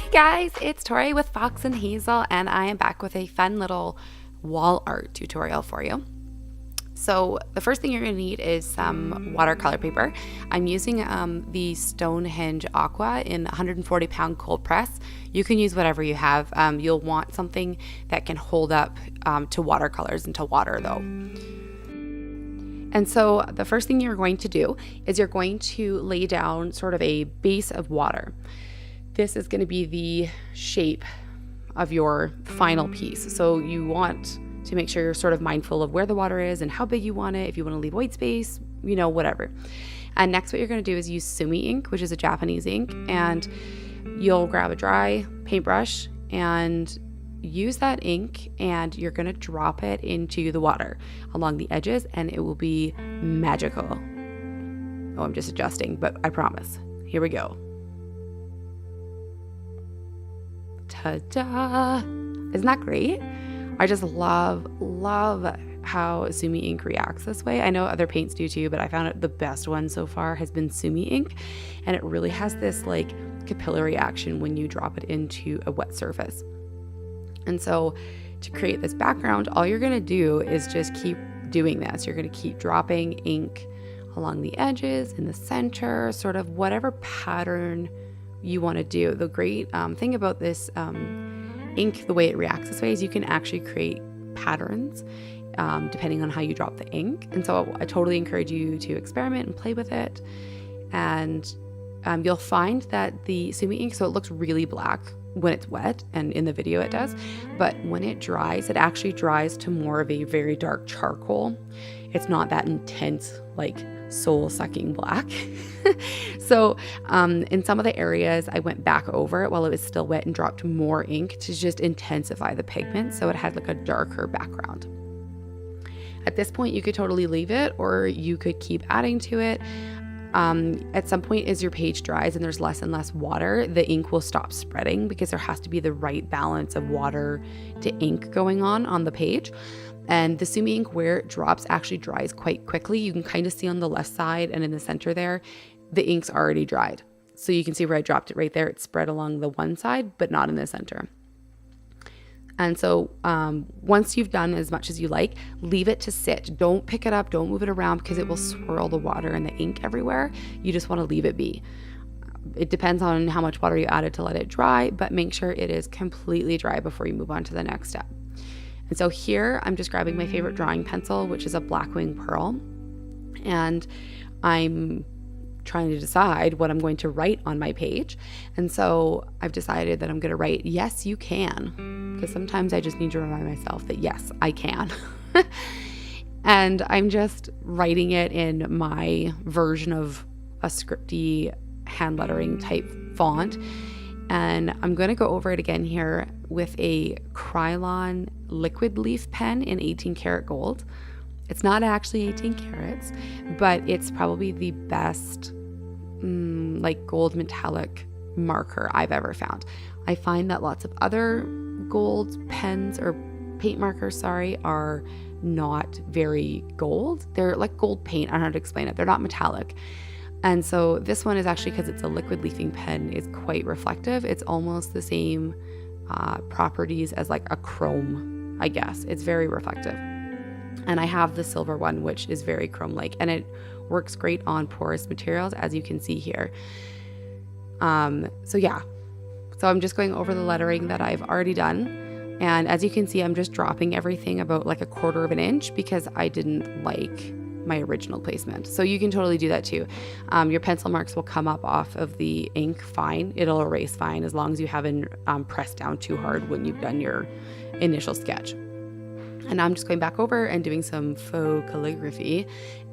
Hey guys, it's Tori with Fox and Hazel, and I am back with a fun little wall art tutorial for you. So the first thing you're going to need is some watercolor paper. I'm using the Stonehenge Aqua in 140-pound cold press. You can use whatever you have. You'll want something that can hold up to watercolors and to water though. And so the first thing you're going to do is you're going to lay down sort of a base of water. This is going to be the shape of your final piece. So you want to make sure you're sort of mindful of where the water is and how big you want it, if you want to leave white space, whatever. And next what you're going to do is use Sumi ink, which is a Japanese ink, and you'll grab a dry paintbrush and use that ink, and you're going to drop it into the water along the edges, and it will be magical. Oh, I'm just adjusting, but I promise. Here we go. Ta-da! Isn't that great? I just love how Sumi ink reacts this way. I know other paints do too, but I found it the best one so far has been Sumi ink, and it really has this like capillary action when you drop it into a wet surface. And so to create this background, all you're going to do is just keep doing this. You're going to keep dropping ink along the edges, in the center, sort of whatever pattern you want to do. The great thing about this ink, the way it reacts this way, is you can actually create patterns depending on how you drop the ink. And so I totally encourage you to experiment and play with it. And you'll find that the Sumi ink, so it looks really black when it's wet, and in the video it does, but when it dries, it actually dries to more of a very dark charcoal. It's not that intense, like soul-sucking black. So in some of the areas, I went back over it while it was still wet and dropped more ink to just intensify the pigment, so it had like a darker background. At this point, you could totally leave it, or you could keep adding to it. At some point, as your page dries and there's less and less water, the ink will stop spreading because there has to be the right balance of water to ink going on the page. And the Sumi ink, where it drops, actually dries quite quickly. You can kind of see on the left side and in the center there, the ink's already dried. So you can see where I dropped it right there. It spread along the one side, but not in the center. And so once you've done as much as you like, leave it to sit. Don't pick it up, don't move it around, because it will swirl the water and the ink everywhere. You just want to leave it be. It depends on how much water you added to let it dry, but make sure it is completely dry before you move on to the next step. And so here I'm just grabbing my favorite drawing pencil, which is a Blackwing Pearl, and I'm trying to decide what I'm going to write on my page. And so I've decided that I'm going to write, "Yes, you can," because sometimes I just need to remind myself that yes, I can. And I'm just writing it in my version of a scripty hand lettering type font. And I'm going to go over it again here with a Krylon liquid leaf pen in 18 karat gold. It's not actually 18 carats, but it's probably the best like gold metallic marker I've ever found. I find that lots of other gold pens or paint markers, are not very gold. They're like gold paint. I don't know how to explain it. They're not metallic. And so this one is actually, because it's a liquid leafing pen, is quite reflective. It's almost the same properties as like a chrome, I guess. It's very reflective. And I have the silver one, which is very chrome-like, and it works great on porous materials, as you can see here. So I'm just going over the lettering that I've already done. And as you can see, I'm just dropping everything about like 1/4 of an inch because I didn't like my original placement. So you can totally do that too. Your pencil marks will come up off of the ink fine. It'll erase fine as long as you haven't pressed down too hard when you've done your initial sketch. And I'm just going back over and doing some faux calligraphy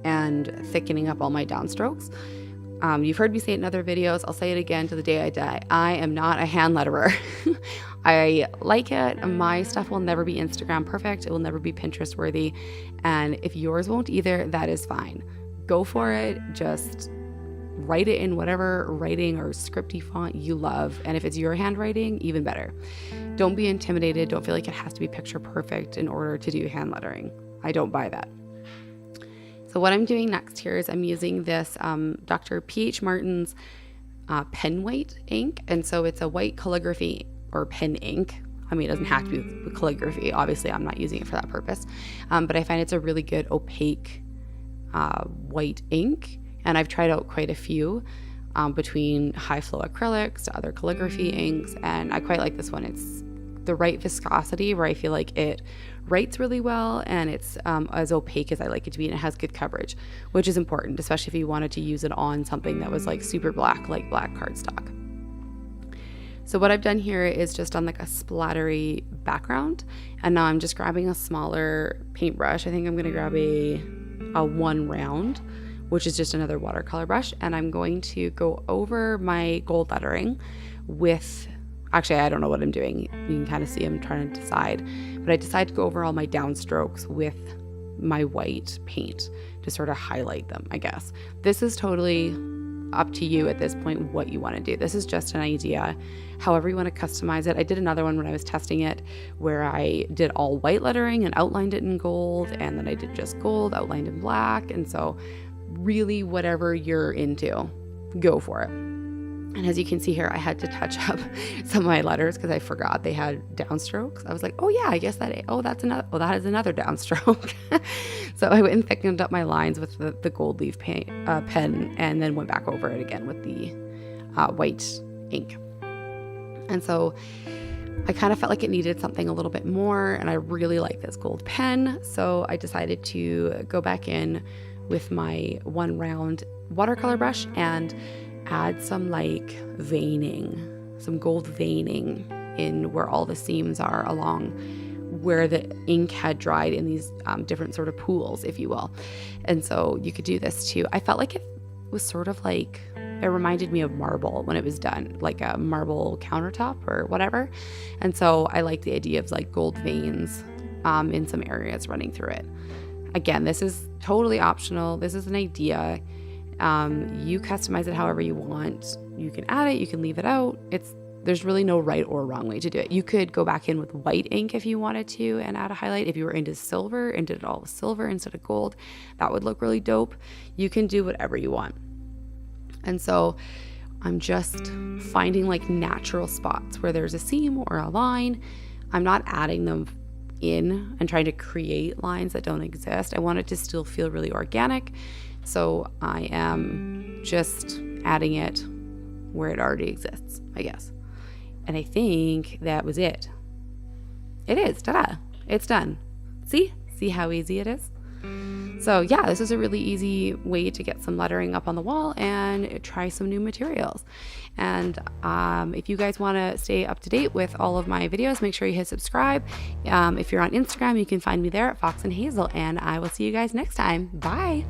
and thickening up all my downstrokes. You've heard me say it in other videos. I'll say it again to the day I die. I am not a hand letterer. I like it. My stuff will never be Instagram perfect. It will never be Pinterest worthy. And if yours won't either, that is fine. Go for it. Just write it in whatever writing or scripty font you love. And if it's your handwriting, even better. Don't be intimidated. Don't feel like it has to be picture perfect in order to do hand lettering. I don't buy that. So what I'm doing next here is I'm using this Dr. P.H. Martin's pen white ink. And so it's a white calligraphy or pen ink. I mean, it doesn't have to be with calligraphy. Obviously, I'm not using it for that purpose. But I find it's a really good opaque white ink. And I've tried out quite a few between high flow acrylics to other calligraphy inks. And I quite like this one. It's the right viscosity where I feel like it writes really well, and it's as opaque as I like it to be, and it has good coverage, which is important, especially if you wanted to use it on something that was like super black, like black cardstock. So what I've done here is just on like a splattery background, and now I'm just grabbing a smaller paintbrush. I think I'm going to grab a 1 round, which is just another watercolor brush, and I'm going to go over my gold lettering with, actually I don't know what I'm doing. You can kind of see I'm trying to decide, but I decided to go over all my downstrokes with my white paint to sort of highlight them, I guess. This is totally up to you at this point what you want to do. This is just an idea, however you want to customize it. I did another one when I was testing it where I did all white lettering and outlined it in gold, and then I did just gold outlined in black. And so really whatever you're into, go for it. And as you can see here, I had to touch up some of my letters because I forgot they had downstrokes. I was like, oh yeah, I guess that is another downstroke. So I went and thickened up my lines with the gold leaf pen, and then went back over it again with the white ink. And so I kind of felt like it needed something a little bit more, and I really like this gold pen. So I decided to go back in with my 1 round watercolor brush and add some like veining, some gold veining in where all the seams are along where the ink had dried in these different sort of pools, if you will. And so you could do this too. I felt like it was sort of like, it reminded me of marble when it was done, like a marble countertop or whatever. And so I like the idea of like gold veins in some areas running through it. Again, this is totally optional. This is an idea. You customize it however you want. You can add it, you can leave it out. There's really no right or wrong way to do it. You could go back in with white ink if you wanted to and add a highlight. If you were into silver and did it all with silver instead of gold, that would look really dope. You can do whatever you want. And so I'm just finding like natural spots where there's a seam or a line. I'm not adding them in and trying to create lines that don't exist. I want it to still feel really organic. So I am just adding it where it already exists, I guess. And I think that was it. It is, ta-da, it's done. See how easy it is? So yeah, this is a really easy way to get some lettering up on the wall and try some new materials. And if you guys want to stay up to date with all of my videos, make sure you hit subscribe. If you're on Instagram, you can find me there at Fox and Hazel, and I will see you guys next time. Bye.